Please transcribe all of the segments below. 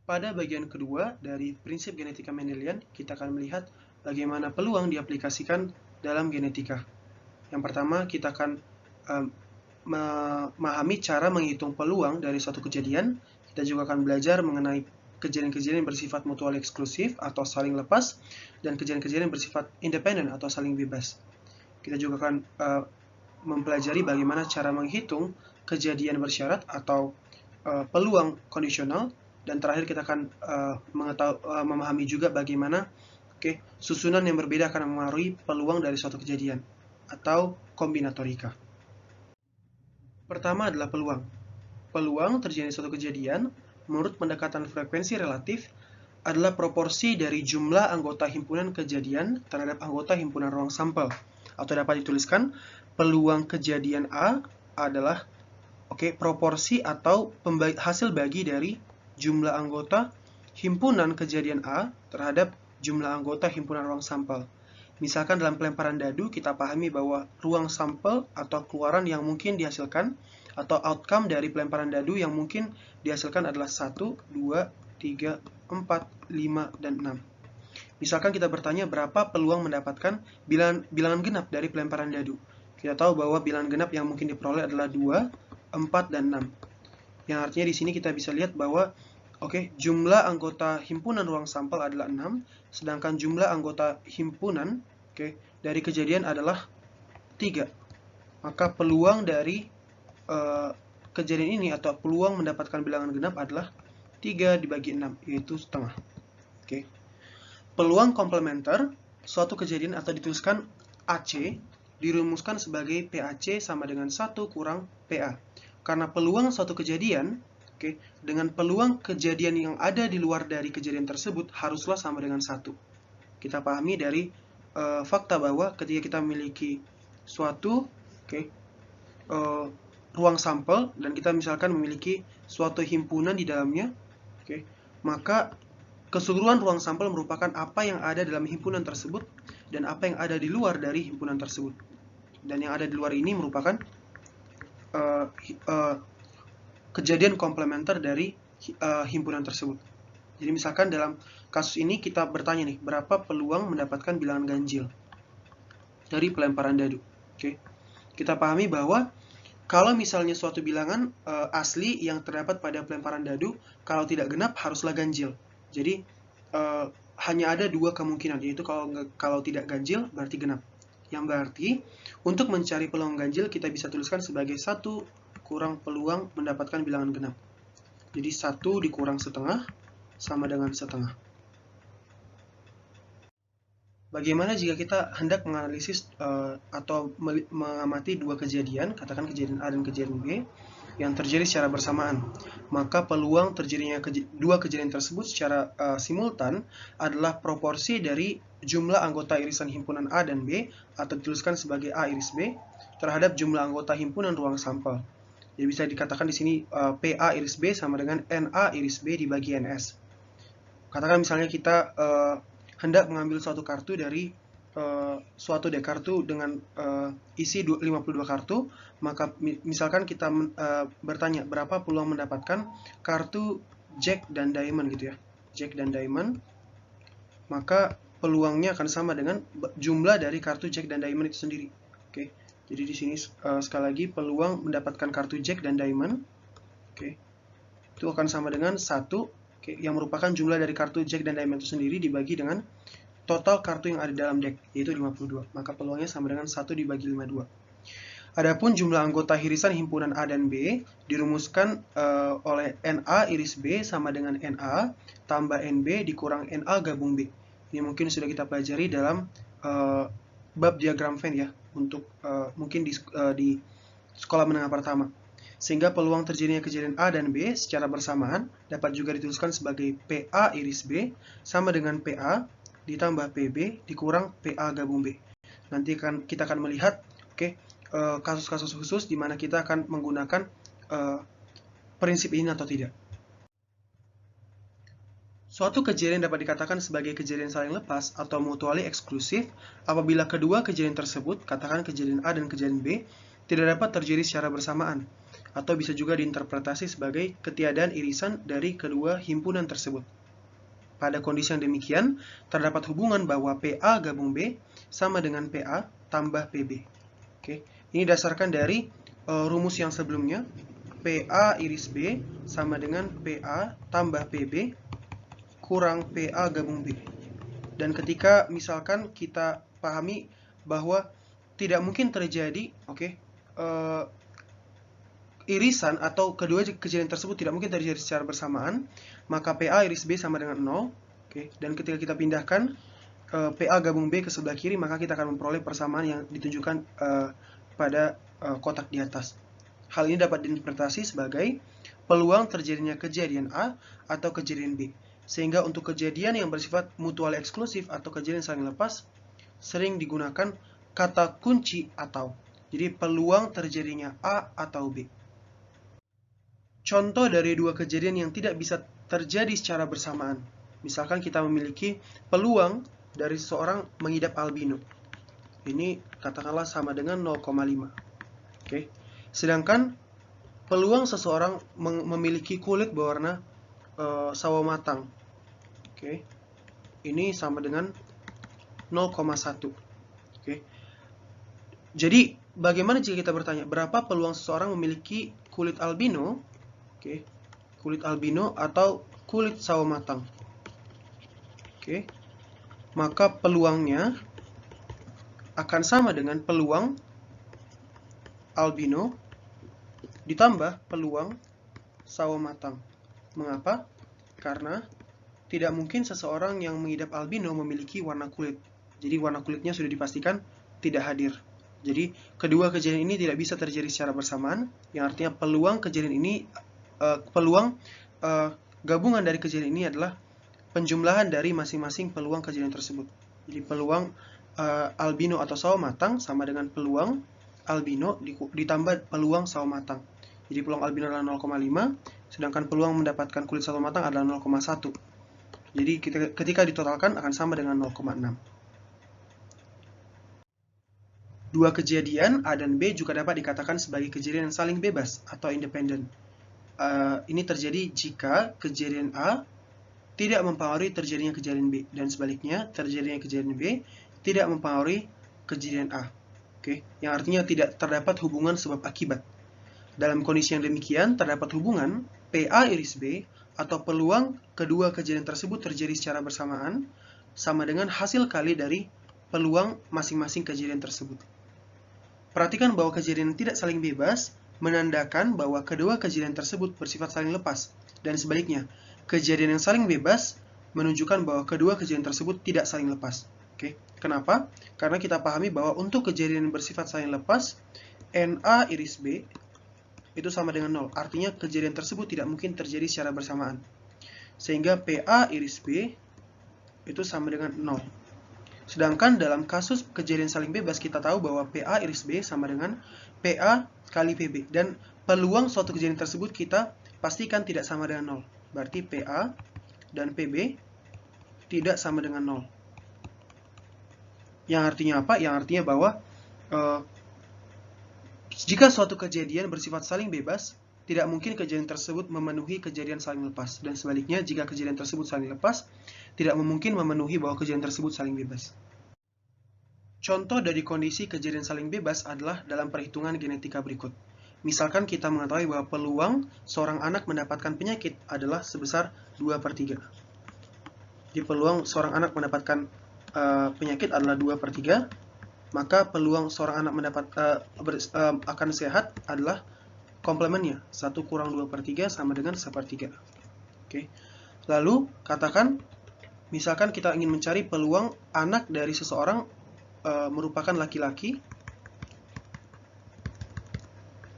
Pada bagian kedua dari prinsip genetika Mendelian, kita akan melihat bagaimana peluang diaplikasikan dalam genetika. Yang pertama, kita akan memahami cara menghitung peluang dari suatu kejadian. Kita juga akan belajar mengenai kejadian-kejadian bersifat mutual eksklusif atau saling lepas, dan kejadian-kejadian bersifat independen atau saling bebas. Kita juga akan mempelajari bagaimana cara menghitung kejadian bersyarat atau peluang kondisional, dan terakhir kita akan memahami juga bagaimana susunan yang berbeda akan mempengaruhi peluang dari suatu kejadian atau kombinatorika. Pertama adalah peluang. Peluang terjadi suatu kejadian menurut pendekatan frekuensi relatif adalah proporsi dari jumlah anggota himpunan kejadian terhadap anggota himpunan ruang sampel. Atau dapat dituliskan, peluang kejadian A adalah proporsi atau hasil bagi dari jumlah anggota himpunan kejadian A terhadap jumlah anggota himpunan ruang sampel. Misalkan dalam pelemparan dadu, kita pahami bahwa ruang sampel atau keluaran yang mungkin dihasilkan atau outcome dari pelemparan dadu yang mungkin dihasilkan adalah 1, 2, 3, 4, 5, dan 6. Misalkan kita bertanya berapa peluang mendapatkan bilangan genap dari pelemparan dadu. Kita tahu bahwa bilangan genap yang mungkin diperoleh adalah 2, 4, dan 6. Yang artinya di sini kita bisa lihat bahwa jumlah anggota himpunan ruang sampel adalah 6, sedangkan jumlah anggota himpunan dari kejadian adalah 3. Maka peluang dari kejadian ini atau peluang mendapatkan bilangan genap adalah 3 dibagi 6, yaitu setengah. Peluang komplementer suatu kejadian atau dituliskan AC dirumuskan sebagai PAC sama dengan 1 kurang PA. Karena peluang suatu kejadian dengan peluang kejadian yang ada di luar dari kejadian tersebut haruslah sama dengan 1. Kita pahami dari fakta bahwa ketika kita memiliki suatu ruang sampel dan kita misalkan memiliki suatu himpunan di dalamnya, maka keseluruhan ruang sampel merupakan apa yang ada dalam himpunan tersebut dan apa yang ada di luar dari himpunan tersebut. Dan yang ada di luar ini merupakan kejadian komplementer dari himpunan tersebut. Jadi misalkan dalam kasus ini kita bertanya nih, berapa peluang mendapatkan bilangan ganjil dari pelemparan dadu. Kita pahami bahwa kalau misalnya suatu bilangan asli yang terdapat pada pelemparan dadu, kalau tidak genap haruslah ganjil. Jadi hanya ada 2 kemungkinan, yaitu kalau tidak ganjil berarti genap. Yang berarti untuk mencari peluang ganjil kita bisa tuliskan sebagai 1 kurang peluang mendapatkan bilangan genap. Jadi 1 dikurang setengah sama dengan setengah. Bagaimana jika kita hendak menganalisis atau mengamati 2 kejadian, katakan kejadian A dan kejadian B, yang terjadi secara bersamaan? Maka peluang terjadinya 2 kejadian tersebut secara simultan adalah proporsi dari jumlah anggota irisan himpunan A dan B, atau dituliskan sebagai A iris B, terhadap jumlah anggota himpunan ruang sampel. Jadi bisa dikatakan di sini PA iris B sama dengan NA iris B dibagi NS. Katakan misalnya kita hendak mengambil suatu kartu dari suatu dek kartu dengan isi 52 kartu, maka misalkan kita bertanya berapa peluang mendapatkan kartu Jack dan Diamond gitu ya. Jack dan Diamond. Maka peluangnya akan sama dengan jumlah dari kartu Jack dan Diamond itu sendiri. Jadi di sini sekali lagi peluang mendapatkan kartu Jack dan Diamond itu akan sama dengan 1 yang merupakan jumlah dari kartu Jack dan Diamond itu sendiri dibagi dengan total kartu yang ada dalam deck, yaitu 52. Maka peluangnya sama dengan 1 dibagi 52. Adapun jumlah anggota irisan himpunan A dan B dirumuskan oleh NA iris B sama dengan NA tambah NB dikurang NA gabung B. Ini mungkin sudah kita pelajari dalam bab diagram Venn ya, untuk mungkin di sekolah menengah pertama. Sehingga peluang terjadinya kejadian A dan B secara bersamaan dapat juga dituliskan sebagai PA iris B sama dengan PA ditambah PB dikurang PA gabung B. Nanti kita akan melihat kasus-kasus khusus di mana kita akan menggunakan prinsip ini atau tidak. Suatu kejadian dapat dikatakan sebagai kejadian saling lepas atau mutually eksklusif apabila kedua kejadian tersebut, katakan kejadian A dan kejadian B, tidak dapat terjadi secara bersamaan. atau bisa juga diinterpretasi sebagai ketiadaan irisan dari kedua himpunan tersebut. Pada kondisi yang demikian, terdapat hubungan bahwa PA gabung B sama dengan PA tambah PB. Oke, ini dasarkan dari rumus yang sebelumnya. PA iris B sama dengan PA tambah PB kurang PA gabung B. Dan ketika misalkan kita pahami bahwa tidak mungkin terjadi, irisan atau kedua kejadian tersebut tidak mungkin terjadi secara bersamaan, maka PA iris B sama dengan 0. Dan ketika kita pindahkan PA gabung B ke sebelah kiri, maka kita akan memperoleh persamaan yang ditunjukkan pada kotak di atas. Hal ini dapat diinterpretasi sebagai peluang terjadinya kejadian A atau kejadian B. Sehingga untuk kejadian yang bersifat mutual eksklusif atau kejadian saling lepas, sering digunakan kata kunci atau. Jadi peluang terjadinya A atau B. Contoh dari dua kejadian yang tidak bisa terjadi secara bersamaan. Misalkan kita memiliki peluang dari seseorang mengidap albino. Ini katakanlah sama dengan 0,5. Sedangkan peluang seseorang memiliki kulit berwarna sawo matang. Ini sama dengan 0,1. Jadi, bagaimana jika kita bertanya, berapa peluang seseorang memiliki kulit albino? Kulit albino atau kulit sawo matang. Maka peluangnya akan sama dengan peluang albino ditambah peluang sawo matang. Mengapa? Karena tidak mungkin seseorang yang mengidap albino memiliki warna kulit. Jadi warna kulitnya sudah dipastikan tidak hadir. Jadi kedua kejadian ini tidak bisa terjadi secara bersamaan, yang artinya peluang kejadian ini gabungan dari kejadian ini adalah penjumlahan dari masing-masing peluang kejadian tersebut. Jadi peluang albino atau sawo matang sama dengan peluang albino ditambah peluang sawo matang. Jadi peluang albino adalah 0,5, sedangkan peluang mendapatkan kulit sawo matang adalah 0,1. Jadi ketika ditotalkan akan sama dengan 0,6. Dua kejadian A dan B juga dapat dikatakan sebagai kejadian yang saling bebas atau independen. Ini terjadi jika kejadian A tidak mempengaruhi terjadinya kejadian B, dan sebaliknya terjadinya kejadian B tidak mempengaruhi kejadian A. Yang artinya tidak terdapat hubungan sebab akibat. Dalam kondisi yang demikian, terdapat hubungan PA iris B atau peluang kedua kejadian tersebut terjadi secara bersamaan sama dengan hasil kali dari peluang masing-masing kejadian tersebut. Perhatikan bahwa kejadian tidak saling bebas menandakan bahwa kedua kejadian tersebut bersifat saling lepas, dan sebaliknya, kejadian yang saling bebas menunjukkan bahwa kedua kejadian tersebut tidak saling lepas. Kenapa? Karena kita pahami bahwa untuk kejadian yang bersifat saling lepas, NA iris B itu sama dengan 0. Artinya kejadian tersebut tidak mungkin terjadi secara bersamaan. Sehingga PA iris B itu sama dengan 0. Sedangkan dalam kasus kejadian saling bebas, kita tahu bahwa PA iris B sama dengan PA kali PB. Dan peluang suatu kejadian tersebut kita pastikan tidak sama dengan 0. Berarti PA dan PB tidak sama dengan 0. Yang artinya apa? Yang artinya bahwa jika suatu kejadian bersifat saling bebas, tidak mungkin kejadian tersebut memenuhi kejadian saling lepas. Dan sebaliknya, jika kejadian tersebut saling lepas, tidak mungkin memenuhi bahwa kejadian tersebut saling bebas. Contoh dari kondisi kejadian saling bebas adalah dalam perhitungan genetika berikut. Misalkan kita mengetahui bahwa peluang seorang anak mendapatkan penyakit adalah sebesar 2/3. Jadi peluang seorang anak mendapatkan penyakit adalah 2/3, maka peluang seorang anak akan sehat adalah komplemennya, 1 kurang 2/3 sama dengan 1/3. Lalu katakan, misalkan kita ingin mencari peluang anak dari seseorang merupakan laki-laki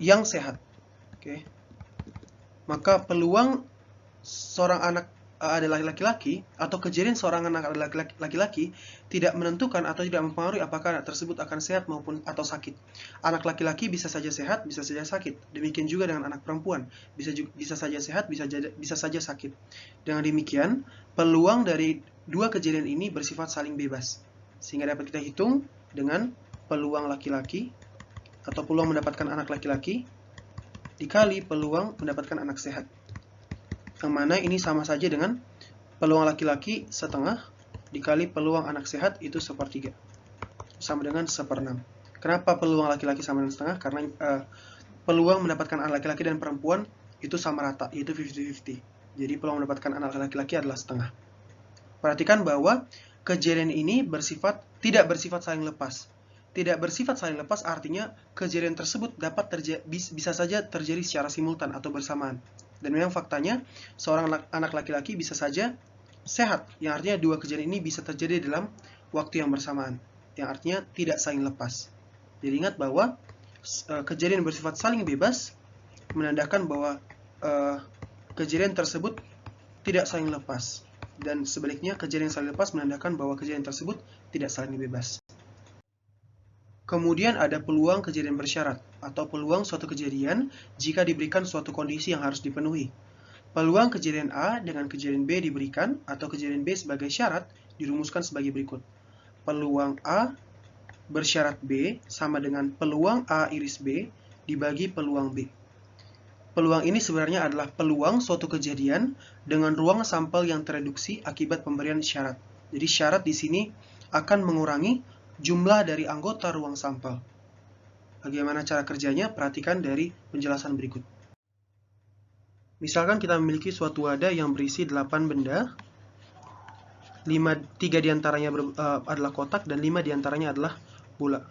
yang sehat. Maka peluang seorang anak adalah laki-laki atau kejadian seorang anak adalah laki-laki tidak menentukan atau tidak mempengaruhi apakah anak tersebut akan sehat maupun atau sakit. Anak laki-laki bisa saja sehat, bisa saja sakit. Demikian juga dengan anak perempuan, bisa saja sehat, bisa saja sakit. Dengan demikian, peluang dari dua kejadian ini bersifat saling bebas, sehingga dapat kita hitung dengan peluang laki-laki atau peluang mendapatkan anak laki-laki dikali peluang mendapatkan anak sehat. Yang mana ini sama saja dengan peluang laki-laki setengah dikali peluang anak sehat itu 1/3. Sama dengan 1/6. Kenapa peluang laki-laki sama dengan setengah? Karena peluang mendapatkan anak laki-laki dan perempuan itu sama rata, yaitu 50-50. Jadi peluang mendapatkan anak laki-laki adalah setengah. Perhatikan bahwa kejadian ini tidak bersifat saling lepas. Tidak bersifat saling lepas artinya kejadian tersebut bisa saja terjadi secara simultan atau bersamaan. Dan memang faktanya seorang anak laki-laki bisa saja sehat, yang artinya dua kejadian ini bisa terjadi dalam waktu yang bersamaan, yang artinya tidak saling lepas. Jadi ingat bahwa kejadian bersifat saling bebas menandakan bahwa kejadian tersebut tidak saling lepas, dan sebaliknya kejadian saling lepas menandakan bahwa kejadian tersebut tidak saling bebas. Kemudian ada peluang kejadian bersyarat atau peluang suatu kejadian jika diberikan suatu kondisi yang harus dipenuhi. Peluang kejadian A dengan kejadian B diberikan atau kejadian B sebagai syarat dirumuskan sebagai berikut. Peluang A bersyarat B sama dengan peluang A iris B dibagi peluang B. Peluang ini sebenarnya adalah peluang suatu kejadian dengan ruang sampel yang tereduksi akibat pemberian syarat. Jadi syarat di sini akan mengurangi jumlah dari anggota ruang sampel. Bagaimana cara kerjanya? Perhatikan dari penjelasan berikut. Misalkan kita memiliki suatu wadah yang berisi 8 benda, 3 diantaranya adalah kotak dan 5 diantaranya adalah bola.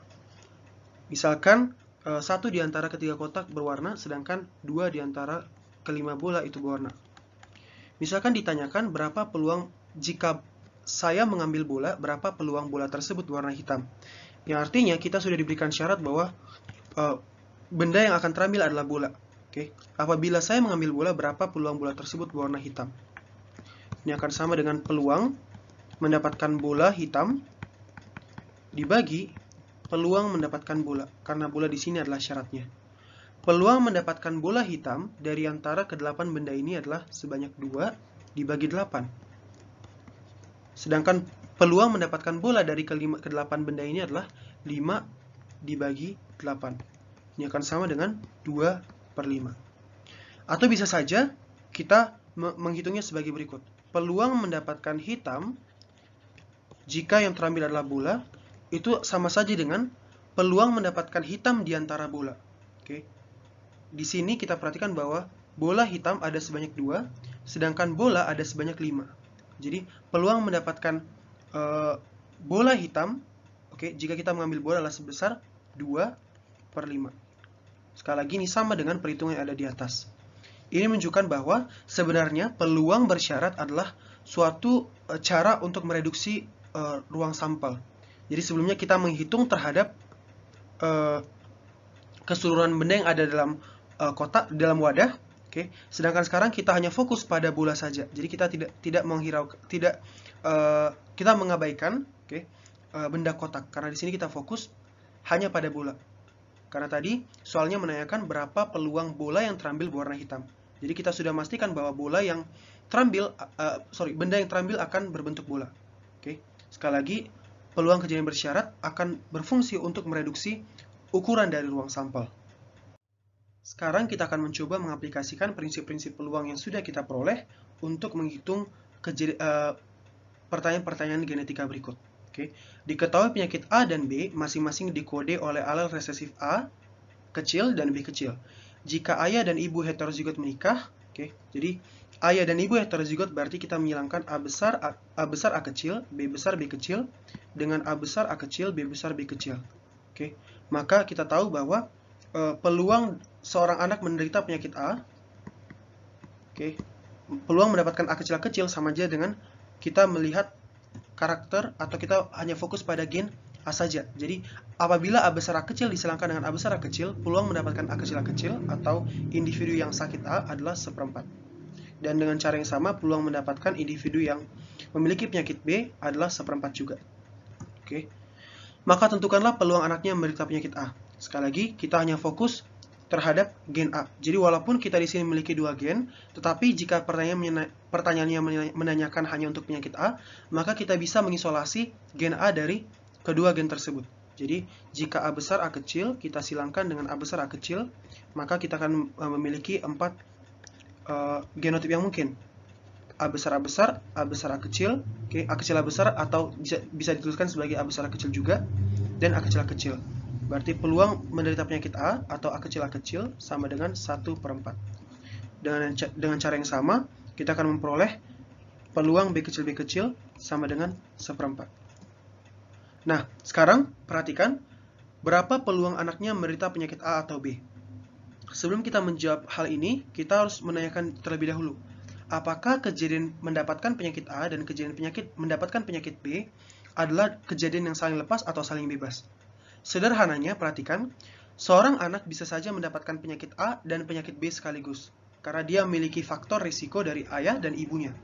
Misalkan 1 diantara ketiga kotak berwarna, sedangkan 2 diantara kelima bola itu berwarna. Misalkan ditanyakan berapa peluang jika saya mengambil bola, berapa peluang bola tersebut berwarna hitam. Yang artinya kita sudah diberikan syarat bahwa benda yang akan terambil adalah bola. Oke. Apabila saya mengambil bola, berapa peluang bola tersebut berwarna hitam. Ini akan sama dengan peluang mendapatkan bola hitam dibagi peluang mendapatkan bola, karena bola di sini adalah syaratnya. Peluang mendapatkan bola hitam dari antara ke-8 benda ini adalah sebanyak 2 dibagi 8. Sedangkan peluang mendapatkan bola dari ke-8 benda ini adalah 5 dibagi 8. Ini akan sama dengan 2/5. Atau bisa saja kita menghitungnya sebagai berikut. Peluang mendapatkan hitam jika yang terambil adalah bola, itu sama saja dengan peluang mendapatkan hitam di antara bola. Oke. Di sini kita perhatikan bahwa bola hitam ada sebanyak 2, sedangkan bola ada sebanyak 5. Jadi peluang mendapatkan bola hitam, jika kita mengambil bola adalah sebesar 2/5. Sekali lagi ini sama dengan perhitungan yang ada di atas. Ini menunjukkan bahwa sebenarnya peluang bersyarat adalah suatu cara untuk mereduksi ruang sampel. Jadi sebelumnya kita menghitung terhadap keseluruhan benda yang ada dalam kotak, dalam wadah. Sedangkan sekarang kita hanya fokus pada bola saja. Jadi kita kita mengabaikan benda kotak, karena di sini kita fokus hanya pada bola. Karena tadi soalnya menanyakan berapa peluang bola yang terambil berwarna hitam. Jadi kita sudah memastikan bahwa benda yang terambil akan berbentuk bola. Sekali lagi, peluang kejadian bersyarat akan berfungsi untuk mereduksi ukuran dari ruang sampel. Sekarang kita akan mencoba mengaplikasikan prinsip-prinsip peluang yang sudah kita peroleh untuk menghitung pertanyaan-pertanyaan genetika berikut. Diketahui penyakit A dan B masing-masing dikode oleh alel resesif A kecil dan B kecil. Jika ayah dan ibu heterozigot menikah, jadi ayah dan ibu heterozigot berarti kita menghilangkan A besar A kecil, B besar B kecil dengan A besar A kecil, B besar B kecil. Maka kita tahu bahwa peluang seorang anak menderita penyakit A, peluang mendapatkan A kecil sama aja dengan kita melihat karakter atau kita hanya fokus pada gen A saja. Jadi apabila A besar A kecil disilangkan dengan A besar A kecil, peluang mendapatkan A kecil atau individu yang sakit A adalah 1/4. Dan dengan cara yang sama, peluang mendapatkan individu yang memiliki penyakit B adalah 1/4 juga. Maka tentukanlah peluang anaknya menderita penyakit A. Sekali lagi, kita hanya fokus terhadap gen A. Jadi walaupun kita di sini memiliki 2 gen, tetapi jika pertanyaannya menanyakan hanya untuk penyakit A, maka kita bisa mengisolasi gen A dari kedua gen tersebut. Jadi, jika A besar A kecil, kita silangkan dengan A besar A kecil, maka kita akan memiliki 4 genotip yang mungkin. A besar A besar, A besar A kecil, A kecil A besar, atau bisa dituliskan sebagai A besar A kecil juga, dan A kecil A kecil. Berarti peluang menderita penyakit A atau A kecil sama dengan 1/4. Dengan cara yang sama, kita akan memperoleh peluang B kecil sama dengan 1/4. Nah, sekarang perhatikan berapa peluang anaknya menderita penyakit A atau B. Sebelum kita menjawab hal ini, kita harus menanyakan terlebih dahulu, apakah kejadian mendapatkan penyakit A dan kejadian mendapatkan penyakit B adalah kejadian yang saling lepas atau saling bebas? Sederhananya, perhatikan, seorang anak bisa saja mendapatkan penyakit A dan penyakit B sekaligus, karena dia memiliki faktor risiko dari ayah dan ibunya.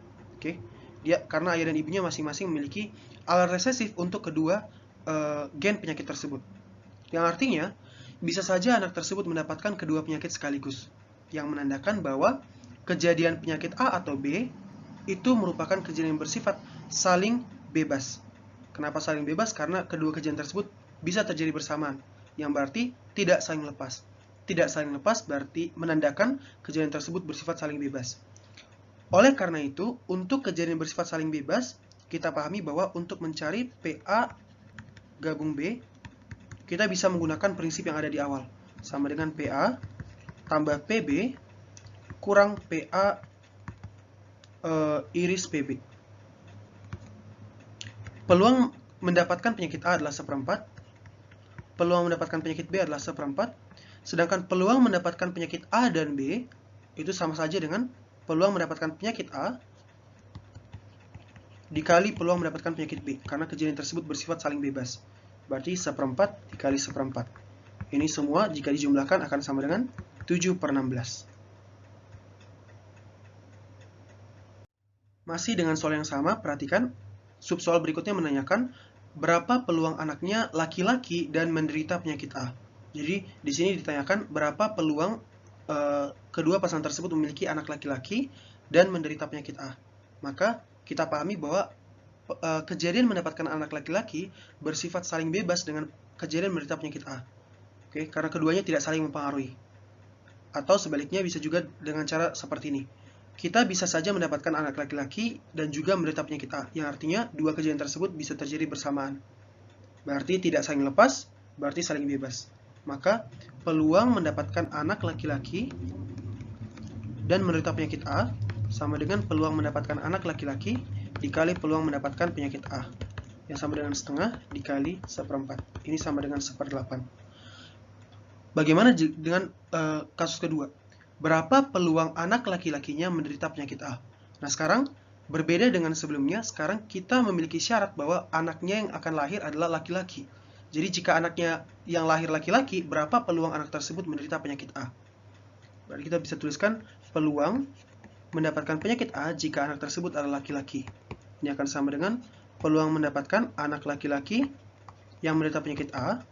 Karena ayah dan ibunya masing-masing memiliki alar resesif untuk kedua gen penyakit tersebut. Yang artinya, bisa saja anak tersebut mendapatkan kedua penyakit sekaligus, yang menandakan bahwa kejadian penyakit A atau B itu merupakan kejadian yang bersifat saling bebas. Kenapa saling bebas? Karena kedua kejadian tersebut bisa terjadi bersamaan, yang berarti tidak saling lepas. Tidak saling lepas berarti menandakan kejadian tersebut bersifat saling bebas. Oleh karena itu, untuk kejadian bersifat saling bebas, kita pahami bahwa untuk mencari PA gabung B, kita bisa menggunakan prinsip yang ada di awal, sama dengan PA tambah PB kurang PA iris PB. Peluang mendapatkan penyakit A adalah 1/4, peluang mendapatkan penyakit B adalah 1/4, sedangkan peluang mendapatkan penyakit A dan B itu sama saja dengan peluang mendapatkan penyakit A dikali peluang mendapatkan penyakit B, karena kejadian tersebut bersifat saling bebas. Berarti 1/4 dikali 1/4. Ini semua jika dijumlahkan akan sama dengan 7/16. Masih dengan soal yang sama, perhatikan, subsoal berikutnya menanyakan berapa peluang anaknya laki-laki dan menderita penyakit A. Jadi, di sini ditanyakan berapa peluang kedua pasangan tersebut memiliki anak laki-laki dan menderita penyakit A. Maka, kita pahami bahwa kejadian mendapatkan anak laki-laki bersifat saling bebas dengan kejadian menderita penyakit A. Karena keduanya tidak saling mempengaruhi. Atau sebaliknya bisa juga dengan cara seperti ini. Kita bisa saja mendapatkan anak laki-laki dan juga menderita penyakit A, yang artinya dua kejadian tersebut bisa terjadi bersamaan. Berarti tidak saling lepas, berarti saling bebas. Maka peluang mendapatkan anak laki-laki dan menderita penyakit A sama dengan peluang mendapatkan anak laki-laki dikali peluang mendapatkan penyakit A, yang sama dengan setengah dikali 1/4. Ini sama dengan 1/8. Bagaimana dengan kasus kedua? Berapa peluang anak laki-lakinya menderita penyakit A? Nah, sekarang berbeda dengan sebelumnya, sekarang kita memiliki syarat bahwa anaknya yang akan lahir adalah laki-laki. Jadi jika anaknya yang lahir laki-laki, berapa peluang anak tersebut menderita penyakit A? Berarti kita bisa tuliskan peluang mendapatkan penyakit A jika anak tersebut adalah laki-laki. Ini akan sama dengan peluang mendapatkan anak laki-laki yang menderita penyakit A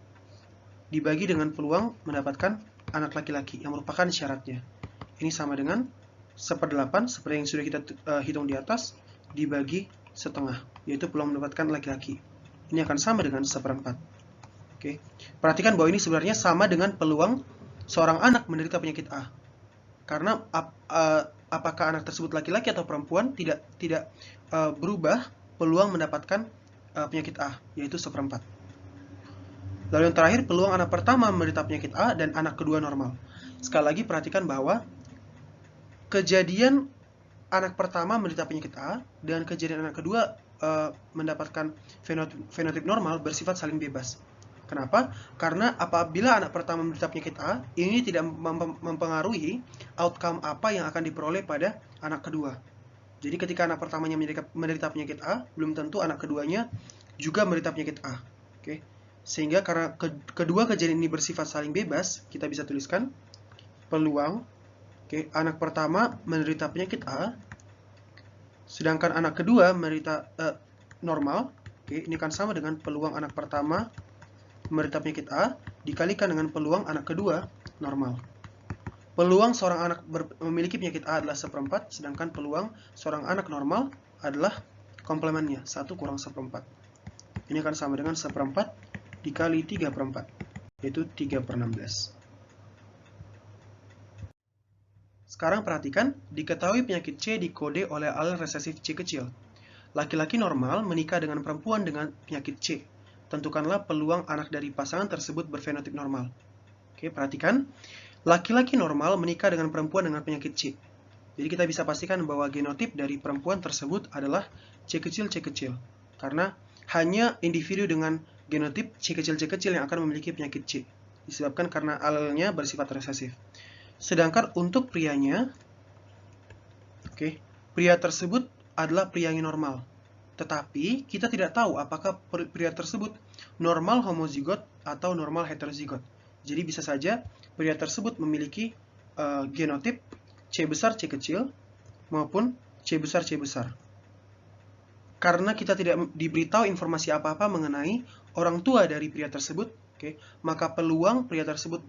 dibagi dengan peluang mendapatkan anak laki-laki yang merupakan syaratnya. Ini sama dengan 1/8 seperti yang sudah kita hitung di atas dibagi setengah, yaitu peluang mendapatkan laki-laki. Ini akan sama dengan 1/4. Perhatikan bahwa ini sebenarnya sama dengan peluang seorang anak menderita penyakit A. Karena apakah anak tersebut laki-laki atau perempuan tidak berubah peluang mendapatkan penyakit A, yaitu 1/4. Lalu yang terakhir, peluang anak pertama menderita penyakit A dan anak kedua normal. Sekali lagi perhatikan bahwa kejadian anak pertama menderita penyakit A dan kejadian anak kedua mendapatkan fenotip normal bersifat saling bebas. Kenapa? Karena apabila anak pertama menderita penyakit A, ini tidak mempengaruhi outcome apa yang akan diperoleh pada anak kedua. Jadi ketika anak pertamanya menderita penyakit A, belum tentu anak keduanya juga menderita penyakit A. Sehingga karena kedua kejadian ini bersifat saling bebas, kita bisa tuliskan peluang anak pertama menderita penyakit A, sedangkan anak kedua menderita normal. Ini akan sama dengan peluang anak pertama menderita penyakit A dikalikan dengan peluang anak kedua normal. Peluang seorang anak memiliki penyakit A adalah 1/4, sedangkan peluang seorang anak normal adalah komplemennya, 1 kurang 1/4. Ini akan sama dengan 1/4 dikali 3/4, yaitu 3/16. Sekarang perhatikan, diketahui penyakit C dikode oleh alel resesif C kecil. Laki-laki normal menikah dengan perempuan dengan penyakit C. Tentukanlah peluang anak dari pasangan tersebut berfenotip normal. Oke, perhatikan. Laki-laki normal menikah dengan perempuan dengan penyakit C. Jadi kita bisa pastikan bahwa genotip dari perempuan tersebut adalah C kecil karena hanya individu dengan genotip C kecil yang akan memiliki penyakit C, disebabkan karena alelnya bersifat resesif. Sedangkan untuk prianya, pria tersebut adalah pria yang normal. Tetapi kita tidak tahu apakah pria tersebut normal homozigot atau normal heterozigot. Jadi bisa saja pria tersebut memiliki genotip C besar C kecil maupun C besar C besar. Karena kita tidak diberitahu informasi apa-apa mengenai orang tua dari pria tersebut, maka peluang pria tersebut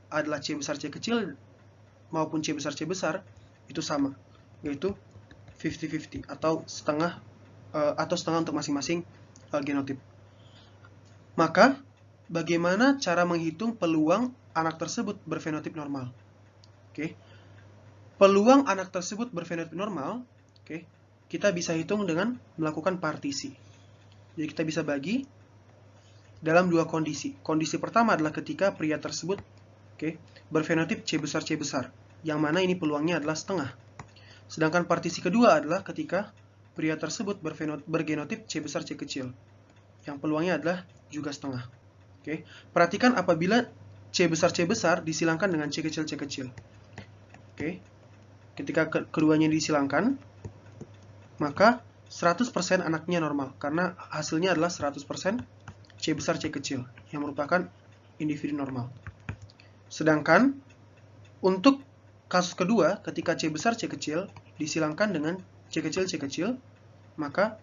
adalah C besar C kecil maupun C besar C besar itu sama, yaitu 50-50 atau setengah untuk masing-masing genotip. Maka bagaimana cara menghitung peluang anak tersebut berfenotip normal? Peluang anak tersebut berfenotip normal, kita bisa hitung dengan melakukan partisi. Jadi kita bisa bagi dalam dua kondisi. Kondisi pertama adalah ketika pria tersebut berfenotip C besar, yang mana ini peluangnya adalah setengah. Sedangkan partisi kedua adalah ketika pria tersebut bergenotip C besar C kecil, yang peluangnya adalah juga setengah. Perhatikan apabila C besar disilangkan dengan C kecil. Ketika keduanya disilangkan, maka 100% anaknya normal, karena hasilnya adalah 100% C besar C kecil, yang merupakan individu normal. Sedangkan untuk kasus kedua, ketika C besar C kecil disilangkan dengan C kecil, maka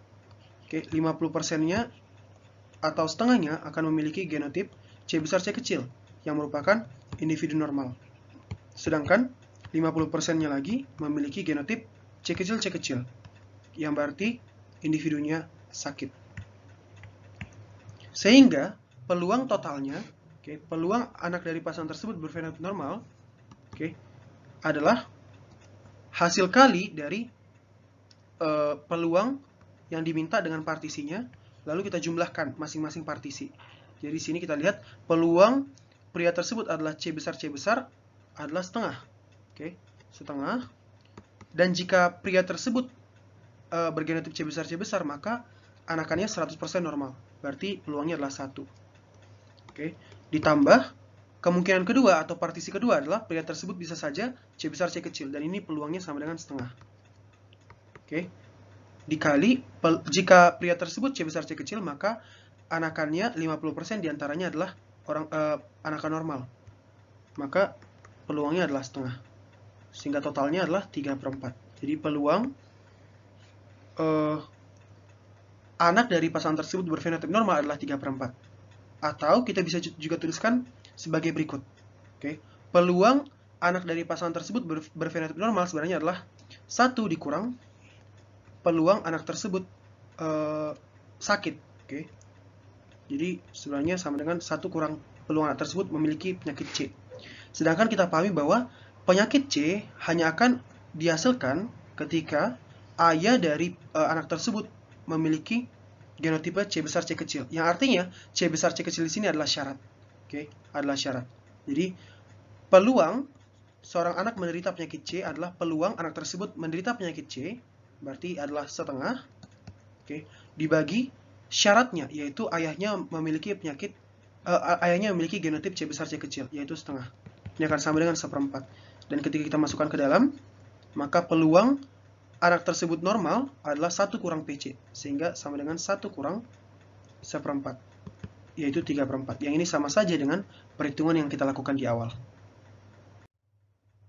50%-nya atau setengahnya akan memiliki genotip C besar C kecil, yang merupakan individu normal. Sedangkan 50%-nya lagi memiliki genotip C kecil, yang berarti individunya sakit. Sehingga peluang totalnya, peluang anak dari pasangan tersebut berfenotip normal, adalah hasil kali dari peluang yang diminta dengan partisinya, lalu kita jumlahkan masing-masing partisi. Jadi di sini kita lihat peluang pria tersebut adalah C besar adalah setengah. Setengah. Dan jika pria tersebut bergenotip C besar, maka anakannya 100% normal. Berarti peluangnya adalah 1. Ditambah kemungkinan kedua atau partisi kedua adalah pria tersebut bisa saja C besar C kecil, dan ini peluangnya sama dengan setengah. Dikali jika pria tersebut C besar C kecil, maka anakannya 50% diantaranya adalah anakan normal. Maka peluangnya adalah setengah. Sehingga totalnya adalah 3/4. Jadi peluang anak dari pasangan tersebut berfenotip normal adalah 3/4. Atau kita bisa juga tuliskan sebagai berikut. Peluang anak dari pasangan tersebut berfenotip normal sebenarnya adalah 1 dikurang peluang anak tersebut sakit. Jadi sebenarnya sama dengan 1 kurang peluang anak tersebut memiliki penyakit C. Sedangkan kita pahami bahwa penyakit C hanya akan dihasilkan ketika ayah dari anak tersebut memiliki genotipe C besar C kecil. Yang artinya C besar C kecil di sini adalah syarat. Adalah syarat. Jadi peluang seorang anak menderita penyakit C adalah peluang anak tersebut menderita penyakit C, berarti adalah setengah, dibagi syaratnya, yaitu ayahnya memiliki genotip C besar C kecil, yaitu setengah. Ini akan sama dengan 1/4. Dan ketika kita masukkan ke dalam, maka peluang anak tersebut normal adalah 1 kurang PC, sehingga sama dengan 1 kurang 1/4, yaitu 3/4. Yang ini sama saja dengan perhitungan yang kita lakukan di awal.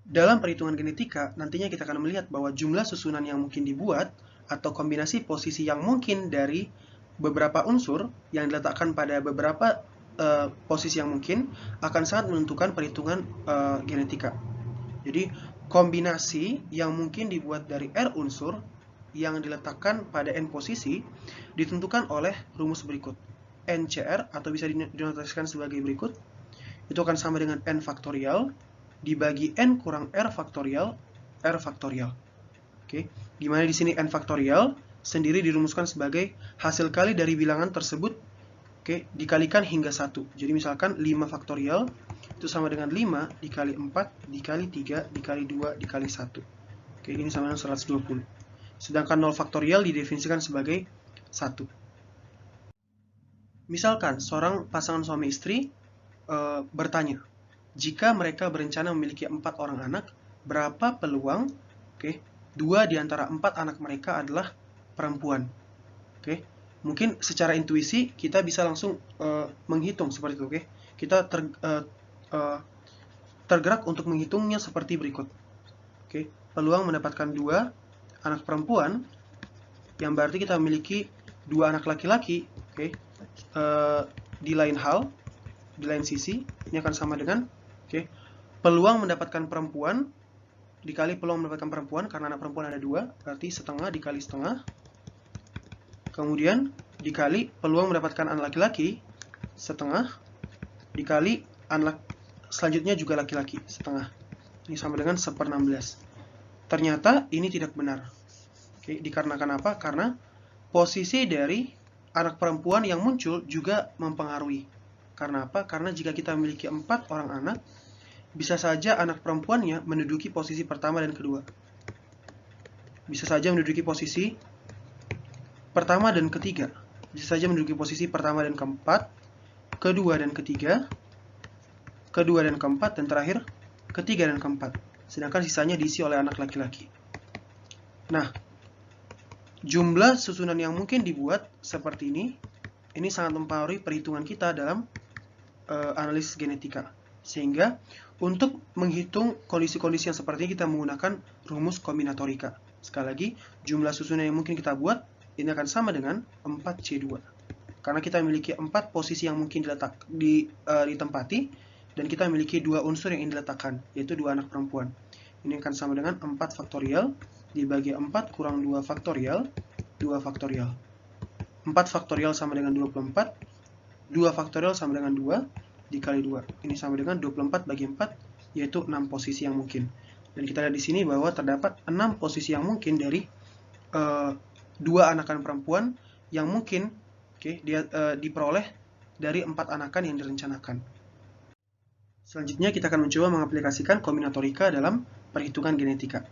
Dalam perhitungan genetika, nantinya kita akan melihat bahwa jumlah susunan yang mungkin dibuat atau kombinasi posisi yang mungkin dari beberapa unsur yang diletakkan pada beberapa posisi yang mungkin akan sangat menentukan perhitungan genetika. Jadi kombinasi yang mungkin dibuat dari R unsur yang diletakkan pada N posisi ditentukan oleh rumus berikut. NCR atau bisa dinotasikan sebagai berikut. Itu akan sama dengan N faktorial dibagi N kurang R faktorial, R faktorial. Oke, di mana di sini N faktorial sendiri dirumuskan sebagai hasil kali dari bilangan tersebut, oke, dikalikan hingga 1. Jadi misalkan 5 faktorial itu sama dengan 5 dikali 4 dikali 3 dikali 2 dikali 1. Oke, ini sama dengan 120. Sedangkan 0 faktorial didefinisikan sebagai 1. Misalkan seorang pasangan suami istri bertanya, jika mereka berencana memiliki 4 orang anak, berapa peluang, oke, 2 di antara 4 anak mereka adalah perempuan. Oke, mungkin secara intuisi kita bisa langsung menghitung seperti itu. Oke, kita tergerak untuk menghitungnya seperti berikut. Oke, peluang mendapatkan 2 anak perempuan, yang berarti kita memiliki 2 anak laki-laki. Oke, di lain hal, di lain sisi, ini akan sama dengan, oke, peluang mendapatkan perempuan dikali peluang mendapatkan perempuan, karena anak perempuan ada 2, berarti setengah dikali setengah. Kemudian dikali peluang mendapatkan anak laki-laki, setengah, dikali anak selanjutnya juga laki-laki, setengah. Ini sama dengan 1/16. Ternyata ini tidak benar. Oke, dikarenakan apa? Karena posisi dari anak perempuan yang muncul juga mempengaruhi. Karena apa? Karena jika kita memiliki 4 orang anak, bisa saja anak perempuannya menduduki posisi pertama dan kedua. Bisa saja menduduki posisi pertama dan ketiga. Bisa saja menduduki posisi pertama dan keempat, kedua dan ketiga, kedua dan keempat, dan terakhir ketiga dan keempat. Sedangkan sisanya diisi oleh anak laki-laki. Nah, jumlah susunan yang mungkin dibuat seperti ini sangat mempengaruhi perhitungan kita dalam analisis genetika. Sehingga untuk menghitung kondisi-kondisi yang seperti ini kita menggunakan rumus kombinatorika. Sekali lagi, jumlah susunan yang mungkin kita buat ini akan sama dengan 4C2. Karena kita memiliki 4 posisi yang mungkin ditempati, dan kita memiliki 2 unsur yang ingin diletakkan, yaitu 2 anak perempuan. Ini akan sama dengan 4 faktorial dibagi 4 kurang 2 faktorial, 2 faktorial. 4 faktorial sama dengan 24, 2 faktorial sama dengan 2, dikali 2. Ini sama dengan 24 bagi 4, yaitu 6 posisi yang mungkin. Dan kita lihat di sini bahwa terdapat 6 posisi yang mungkin dari 2 anakan perempuan yang mungkin diperoleh dari 4 anakan yang direncanakan. Selanjutnya kita akan mencoba mengaplikasikan kombinatorika dalam perhitungan genetika.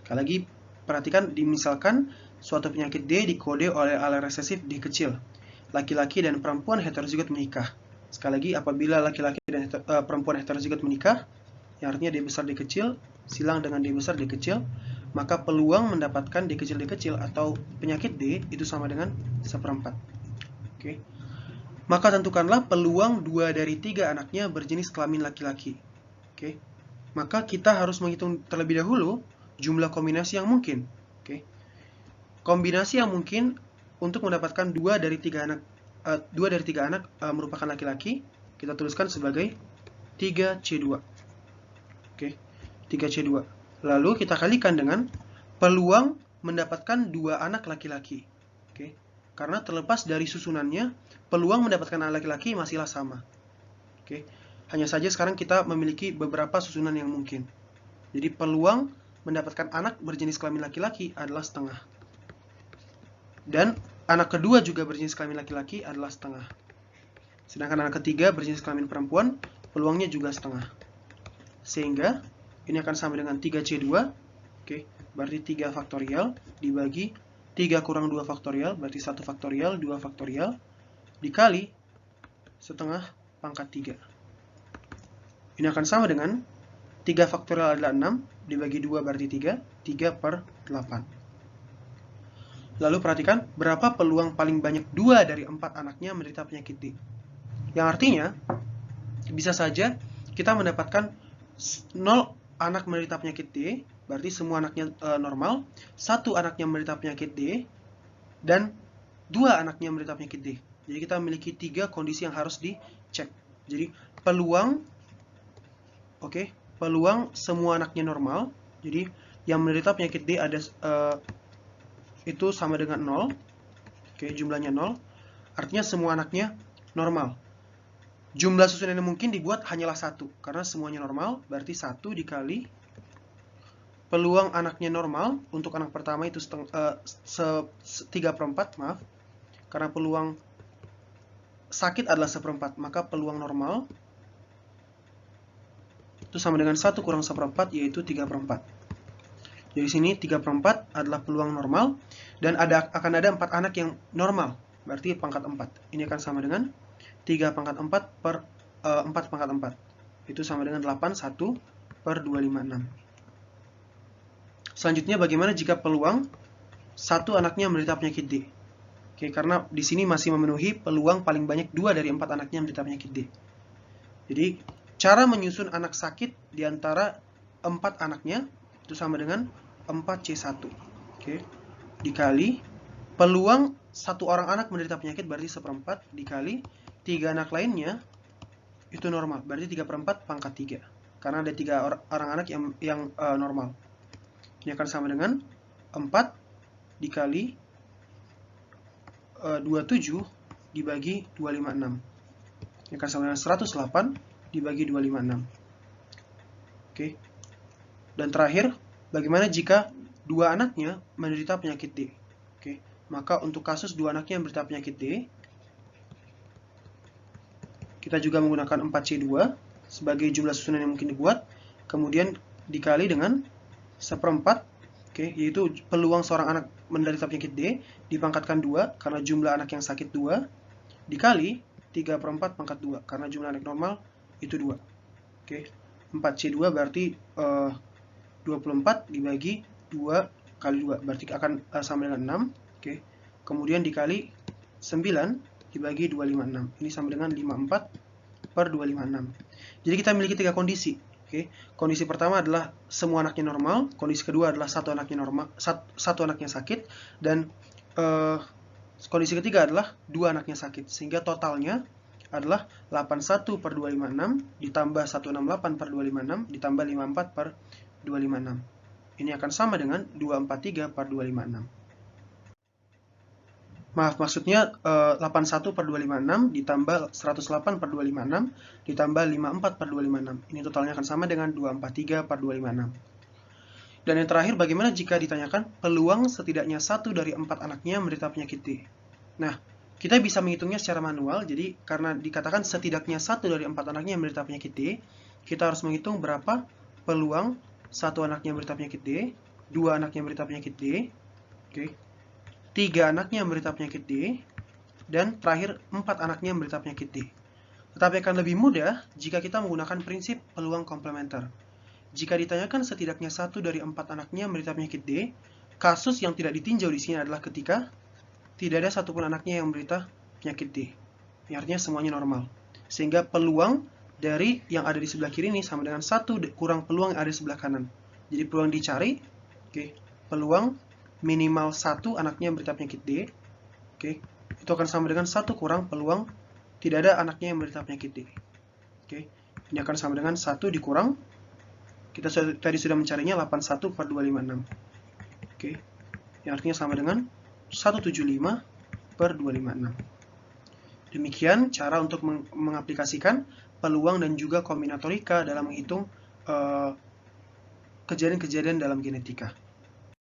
Sekali lagi, perhatikan, misalkan suatu penyakit D dikode oleh allele resesif D kecil. Laki-laki dan perempuan heterozigot menikah. Sekali lagi, apabila laki-laki dan perempuan heterozigot menikah, yang artinya D besar D kecil, silang dengan D besar D kecil, maka peluang mendapatkan D kecil atau penyakit D itu sama dengan 1/4. Oke. Maka tentukanlah peluang 2 dari 3 anaknya berjenis kelamin laki-laki. Oke. Maka kita harus menghitung terlebih dahulu jumlah kombinasi yang mungkin. Oke. Kombinasi yang mungkin untuk mendapatkan 2 dari 3 anak merupakan laki-laki, kita tuliskan sebagai 3C2. Oke, 3C2. Lalu kita kalikan dengan peluang mendapatkan 2 anak laki-laki. Oke, karena terlepas dari susunannya, peluang mendapatkan anak laki-laki masihlah sama. Oke, hanya saja sekarang kita memiliki beberapa susunan yang mungkin. Jadi peluang mendapatkan anak berjenis kelamin laki-laki adalah setengah. Dan anak kedua juga berjenis kelamin laki-laki adalah setengah. Sedangkan anak ketiga berjenis kelamin perempuan, peluangnya juga setengah. Sehingga ini akan sama dengan 3C2. Oke, berarti 3 faktorial dibagi 3 kurang 2 faktorial, berarti 1 faktorial, 2 faktorial, dikali setengah pangkat 3. Ini akan sama dengan 3 faktorial adalah 6, dibagi 2 berarti 3, 3/8. Lalu perhatikan, berapa peluang paling banyak 2 dari 4 anaknya menderita penyakit D. Yang artinya, bisa saja kita mendapatkan 0 anak menderita penyakit D, berarti semua anaknya normal, 1 anaknya menderita penyakit D, dan 2 anaknya menderita penyakit D. Jadi kita memiliki 3 kondisi yang harus dicek. Jadi peluang, peluang semua anaknya normal, jadi yang menderita penyakit D ada itu sama dengan 0. Oke, jumlahnya 0. Artinya semua anaknya normal. Jumlah susunan yang mungkin dibuat hanyalah 1, karena semuanya normal, berarti 1 dikali peluang anaknya normal, untuk anak pertama itu 3/4, maaf, karena peluang sakit adalah 1/4, maka peluang normal itu sama dengan 1 kurang 1/4, yaitu 3/4. Jadi sini 3/4 adalah peluang normal, dan akan ada 4 anak yang normal, berarti pangkat 4. Ini akan sama dengan 3/4 per 4/4. Itu sama dengan 8, 1 per 256. Selanjutnya, bagaimana jika peluang satu anaknya menderita penyakit D? Oke, karena di sini masih memenuhi peluang paling banyak 2 dari 4 anaknya menderita penyakit D. Jadi, cara menyusun anak sakit di antara 4 anaknya itu sama dengan 4C1. Oke, dikali peluang 1 orang anak menderita penyakit, berarti 1/4, dikali 3 anak lainnya itu normal, berarti 3/4 pangkat 3, karena ada 3 orang anak yang normal. Ini akan sama dengan 4 dikali 27 dibagi 256. Ini akan sama dengan 108 dibagi 256. Oke. Dan terakhir, bagaimana jika 2 anaknya menderita penyakit D? Oke. Maka untuk kasus 2 anaknya menderita penyakit D, kita juga menggunakan 4C2 sebagai jumlah susunan yang mungkin dibuat, kemudian dikali dengan 1/4, oke, yaitu peluang seorang anak menderita penyakit D dipangkatkan 2 karena jumlah anak yang sakit 2, dikali 3/4 pangkat 2 karena jumlah anak normal itu 2. Oke, 4C2 berarti 24 dibagi 2 kali 2 berarti akan sama dengan 6. Oke, kemudian dikali 9 dibagi 256. Ini sama dengan 54 per 256. Jadi kita memiliki 3 kondisi. Oke, kondisi pertama adalah semua anaknya normal, kondisi kedua adalah satu anaknya normal, satu anaknya sakit, dan kondisi ketiga adalah 2 anaknya sakit. Sehingga totalnya adalah 81 per 256 ditambah 168 per 256 ditambah 54 per 256. Ini akan sama dengan 243 per 256. Maaf, maksudnya 81 per 256 ditambah 108 per 256 ditambah 54 per 256. Ini totalnya akan sama dengan 243 per 256. Dan yang terakhir, bagaimana jika ditanyakan peluang setidaknya 1 dari 4 anaknya menderita penyakit D? Nah, kita bisa menghitungnya secara manual, jadi karena dikatakan setidaknya 1 dari 4 anaknya menderita penyakit D, kita harus menghitung berapa peluang 1 anaknya menderita penyakit D, 2 anaknya menderita penyakit D, oke, 3 anaknya menderita penyakit D, dan terakhir 4 anaknya menderita penyakit D. Tetapi akan lebih mudah jika kita menggunakan prinsip peluang komplementer. Jika ditanyakan setidaknya 1 dari 4 anaknya menderita penyakit D, kasus yang tidak ditinjau di sini adalah ketika tidak ada satupun anaknya yang menderita penyakit D. Ini artinya semuanya normal. Sehingga peluang dari yang ada di sebelah kiri ini sama dengan 1 kurang peluang yang ada di sebelah kanan. Jadi peluang dicari, oke, peluang minimal 1 anaknya menderita penyakit D, oke, itu akan sama dengan 1 kurang peluang tidak ada anaknya yang menderita penyakit D. Oke, ini akan sama dengan 1 dikurang, kita tadi sudah mencarinya 81 per 256. Oke, yang artinya sama dengan 175 per 256. Demikian cara untuk mengaplikasikan peluang dan juga kombinatorika dalam menghitung kejadian-kejadian dalam genetika.